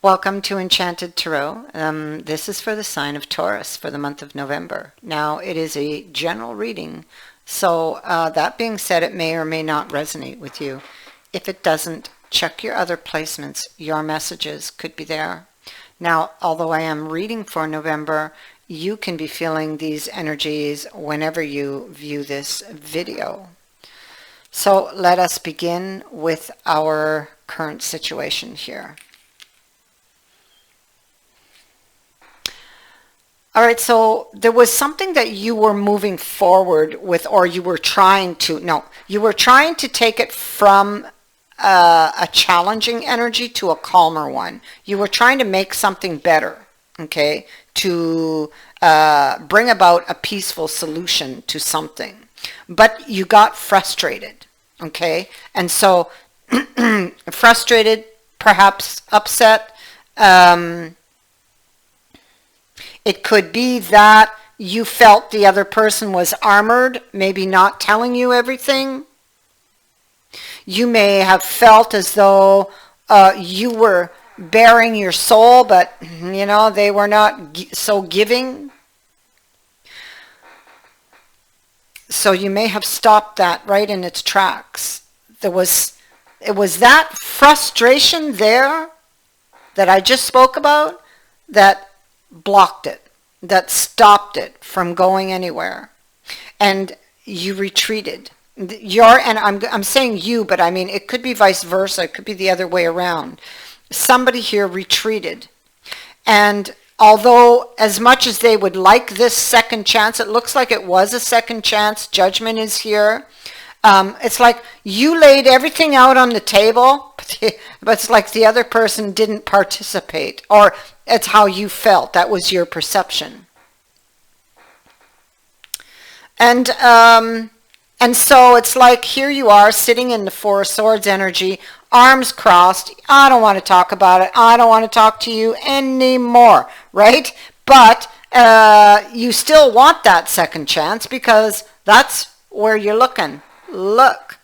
Welcome to Enchanted Tarot. This is for the sign of Taurus for the month of November. Now, it is a general reading, so that being said, it may or may not resonate with you. If it doesn't, check your other placements. Your messages could be there. Now, although I am reading for November, you can be feeling these energies whenever you view this video. So let us begin with our current situation here. All right, so there was something that you were moving forward with, or you were trying to, you were trying to take it from a challenging energy to a calmer one. You were trying to make something better, okay, to bring about a peaceful solution to something. But you got frustrated, okay? And so frustrated, perhaps upset. It could be that you felt the other person was armored, maybe not telling you everything. You may have felt as though you were bearing your soul, but, they were not so giving. So you may have stopped that right in its tracks. It was that frustration there that I just spoke about that blocked it, that stopped it from going anywhere, and you retreated. And I'm saying you, but I mean it could be vice versa. It could be the other way around. Somebody here retreated, and although as much as they would like this second chance, it looks like it was a second chance. Judgment is here. It's like you laid everything out on the table, but it's like the other person didn't participate, or it's how you felt. That was your perception. And so it's like here you are sitting in the Four of Swords energy, arms crossed. I don't want to talk about it. I don't want to talk to you anymore, right? But you still want that second chance because that's where you're looking. Look,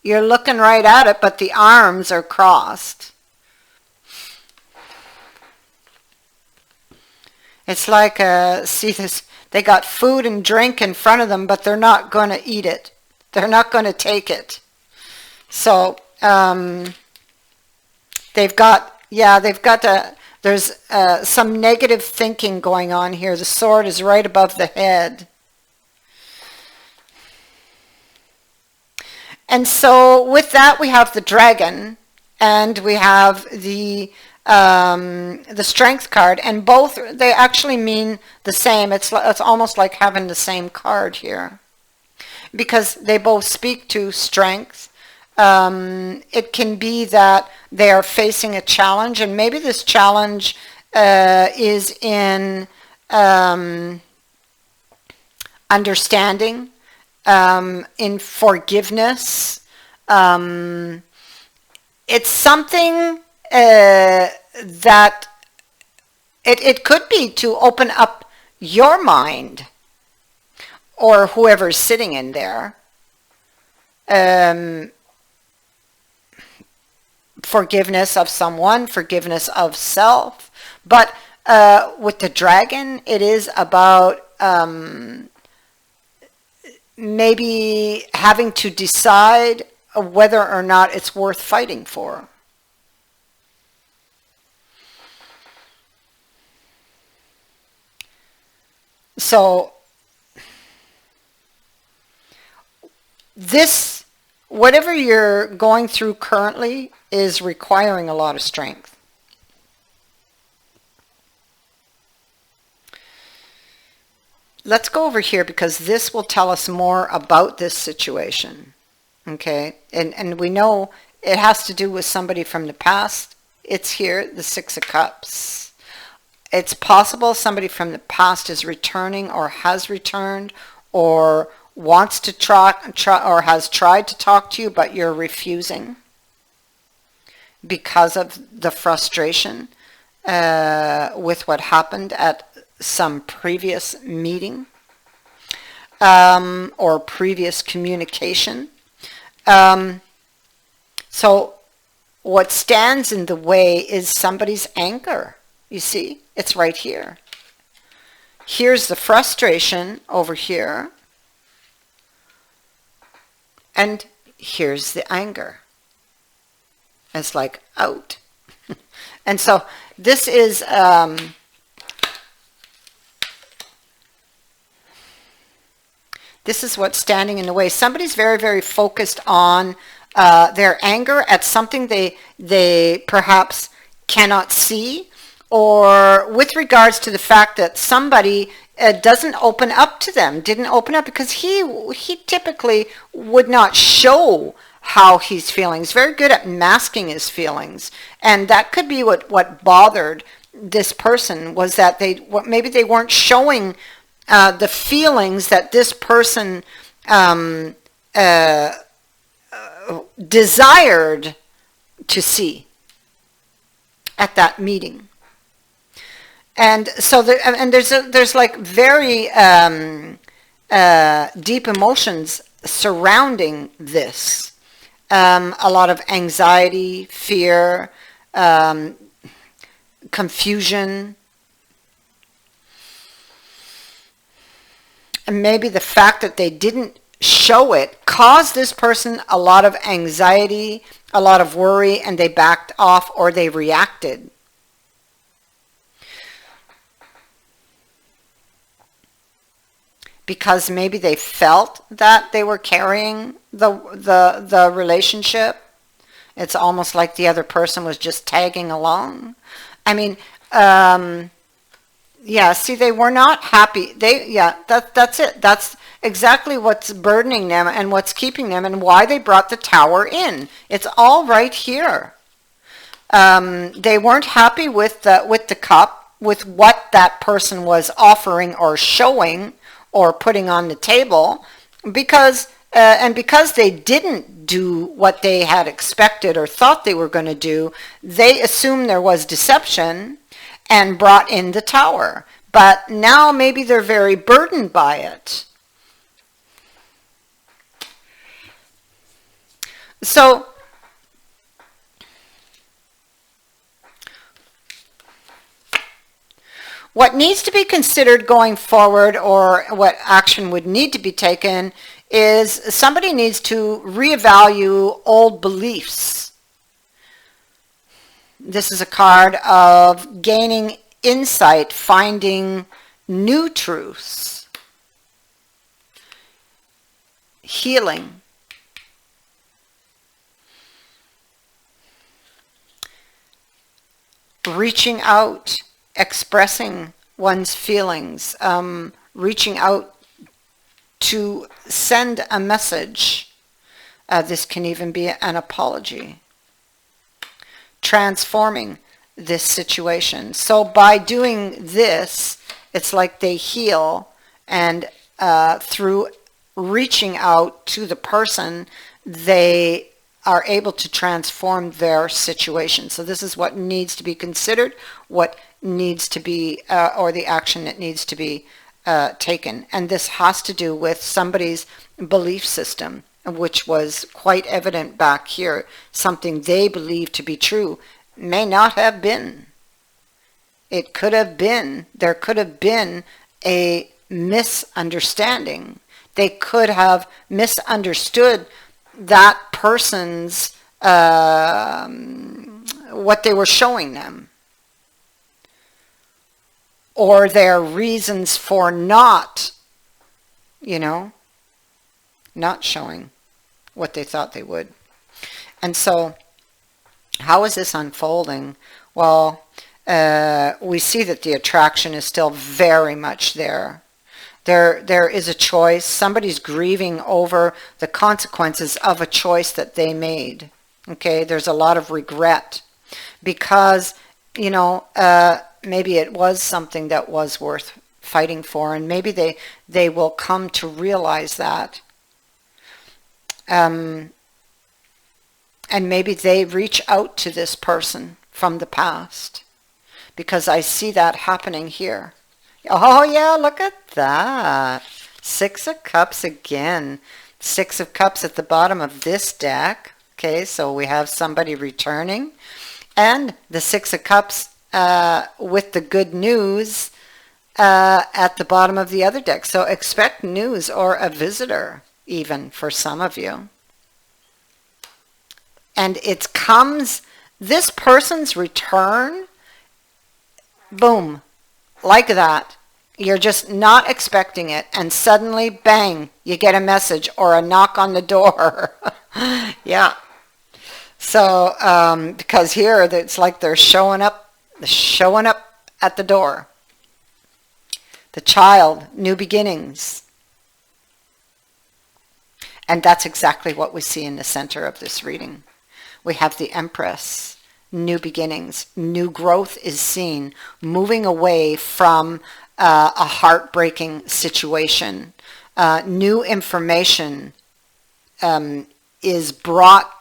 you're looking right at it, but the arms are crossed. It's like, see this, they got food and drink in front of them, but they're not going to eat it. They're not going to take it. So, there's some negative thinking going on here. The sword is right above the head. And so with that, we have the dragon, and we have the strength card, and both, they actually mean the same. It's almost like having the same card here because they both speak to strength. It can be that they are facing a challenge, and maybe this challenge is in understanding, in forgiveness. It's something that it could be to open up your mind or whoever's sitting in there. Forgiveness of someone, forgiveness of self. But with the dragon, it is about maybe having to decide whether or not it's worth fighting for. So this, whatever you're going through currently, is requiring a lot of strength. Let's go over here because this will tell us more about this situation. Okay, and we know it has to do with somebody from the past. It's here, the Six of Cups. It's possible somebody from the past is returning or has returned or wants to try or has tried to talk to you, but you're refusing because of the frustration with what happened at some previous meeting or previous communication. So what stands in the way is somebody's anger. You see, it's right here. Here's the frustration over here. And here's the anger. It's like out. And so this is what's standing in the way. Somebody's very, very focused on their anger at something they perhaps cannot see, or with regards to the fact that somebody doesn't open up to them, didn't open up, because he typically would not show how he's feeling. He's very good at masking his feelings, and that could be what bothered this person, was that maybe they weren't showing the feelings that this person desired to see at that meeting. And so there's like very deep emotions surrounding this. A lot of anxiety, fear, confusion, and maybe the fact that they didn't show it caused this person a lot of anxiety, a lot of worry, and they backed off or they reacted. Because maybe they felt that they were carrying the relationship. It's almost like the other person was just tagging along. I mean, yeah, see, they were not happy. That's it. That's exactly what's burdening them and what's keeping them and why they brought the tower in. It's all right here. They weren't happy with the cup, with what that person was offering or showing or putting on the table, because they didn't do what they had expected or thought they were going to do, they assumed there was deception and brought in the tower. But now maybe they're very burdened by it. So what needs to be considered going forward, or what action would need to be taken, is somebody needs to reevaluate old beliefs. This is a card of gaining insight, finding new truths, healing. Reaching out, expressing one's feelings, reaching out to send a message. This can even be an apology. Transforming this situation. So by doing this, it's like they heal, and through reaching out to the person, they are able to transform their situation. So this is what needs to be considered, what needs to be, or the action that needs to be taken. And this has to do with somebody's belief system, which was quite evident back here. Something they believed to be true may not have been. It could have been, there could have been a misunderstanding. They could have misunderstood that person's, what they were showing them, or their reasons for not showing what they thought they would. And so how is this unfolding? Well, we see that the attraction is still very much there. There is a choice. Somebody's grieving over the consequences of a choice that they made. Okay, there's a lot of regret because, maybe it was something that was worth fighting for, and maybe they will come to realize that. And maybe they reach out to this person from the past, because I see that happening here. Oh yeah, look at that. 6 of Cups again. 6 of Cups at the bottom of this deck. Okay, so we have somebody returning. And the Six of Cups with the good news at the bottom of the other deck. So expect news or a visitor even for some of you. And it comes, this person's return, boom, like that. You're just not expecting it, and suddenly, bang, you get a message or a knock on the door. Yeah. So, because here it's like they're showing up at the door. The child, new beginnings. And that's exactly what we see in the center of this reading. We have the Empress, new beginnings, new growth is seen, moving away from a heartbreaking situation. New information is brought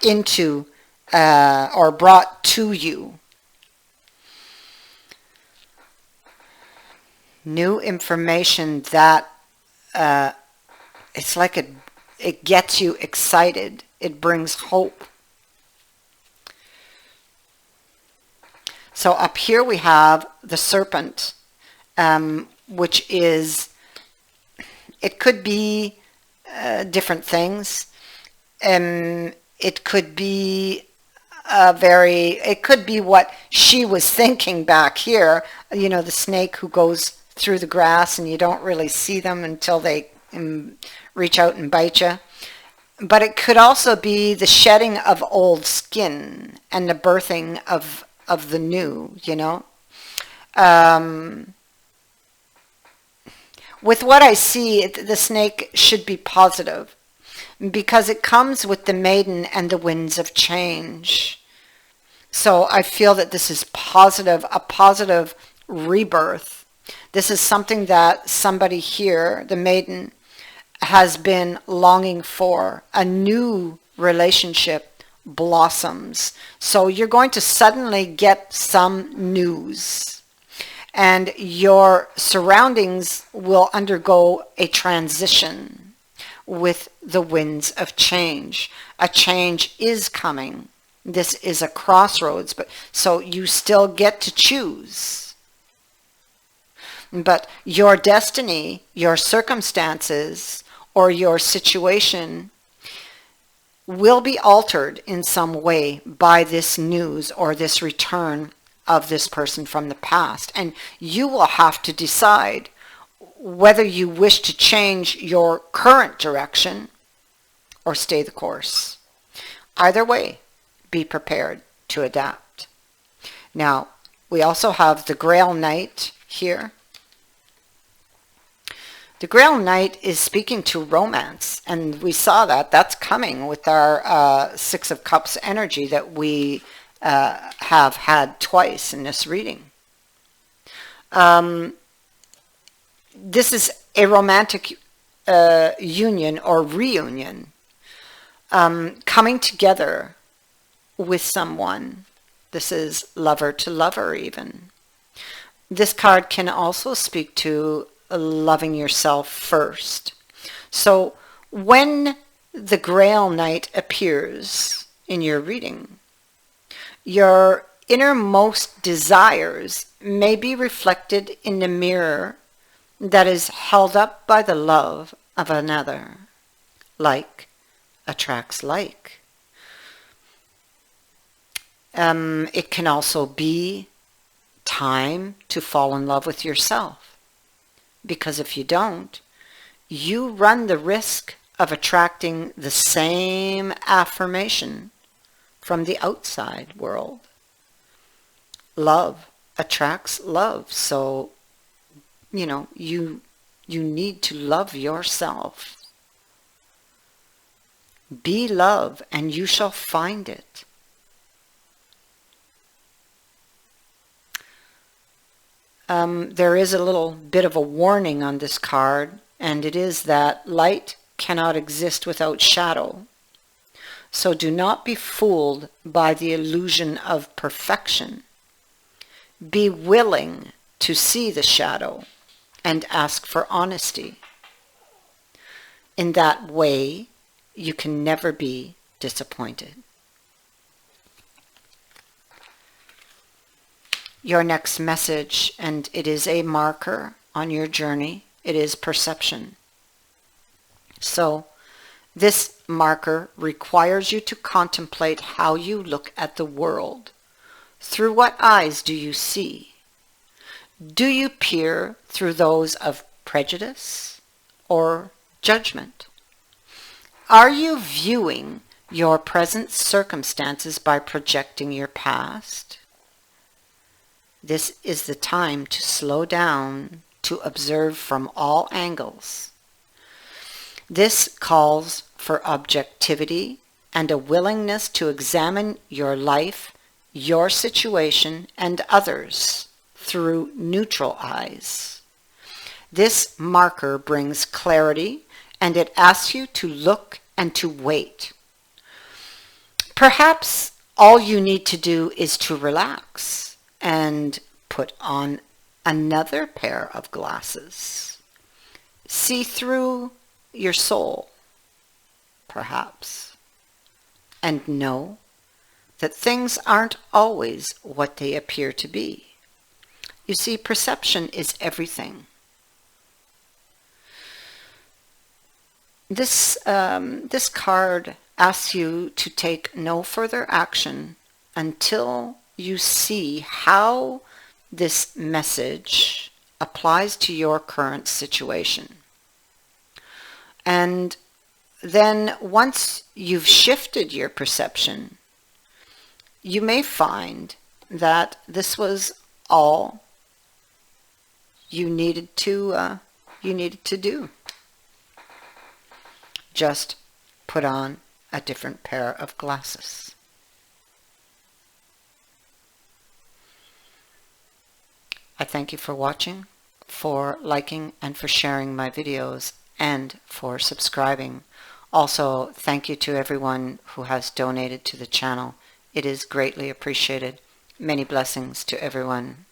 into or brought to you. New information that it's like it gets you excited. It brings hope. So up here we have the serpent, which is, it could be different things. It could be it could be what she was thinking back here. You know, the snake who goes through the grass and you don't really see them until they reach out and bite you. But it could also be the shedding of old skin and the birthing of the new, you know. With what I see, the snake should be positive because it comes with the maiden and the winds of change. So I feel that this is positive, a positive rebirth. This is something that somebody here, the maiden, has been longing for. A new relationship blossoms. So you're going to suddenly get some news. And your surroundings will undergo a transition with the winds of change. A change is coming. This is a crossroads, but so you still get to choose. But your destiny, your circumstances, or your situation will be altered in some way by this news or this return of this person from the past. And you will have to decide whether you wish to change your current direction or stay the course. Either way, be prepared to adapt. Now, we also have the Grail Knight here. The Grail Knight is speaking to romance, and we saw that. That's coming with our Six of Cups energy that we have had twice in this reading. This is a romantic union or reunion, coming together with someone. This is lover to lover even. This card can also speak to loving yourself first. So when the Grail Knight appears in your reading, your innermost desires may be reflected in the mirror that is held up by the love of another. Like attracts like. It can also be time to fall in love with yourself. Because if you don't, you run the risk of attracting the same affirmation from the outside world. Love attracts love. So, you know, you need to love yourself. Be love and you shall find it. There is a little bit of a warning on this card, and it is that light cannot exist without shadow. So do not be fooled by the illusion of perfection. Be willing to see the shadow and ask for honesty. In that way, you can never be disappointed. Your next message, and it is a marker on your journey, it is perception. So this marker requires you to contemplate how you look at the world. Through what eyes do you see? Do you peer through those of prejudice or judgment? Are you viewing your present circumstances by projecting your past? This is the time to slow down, to observe from all angles. This calls for objectivity and a willingness to examine your life, your situation, and others through neutral eyes. This marker brings clarity, and it asks you to look and to wait. Perhaps all you need to do is to relax and put on another pair of glasses. See through your soul, perhaps, and know that things aren't always what they appear to be. You see, perception is everything. This card asks you to take no further action until you see how this message applies to your current situation. And then once you've shifted your perception, you may find that this was all you needed to do. Just put on a different pair of glasses. I thank you for watching, for liking, and for sharing my videos, and for subscribing. Also, thank you to everyone who has donated to the channel. It is greatly appreciated. Many blessings to everyone.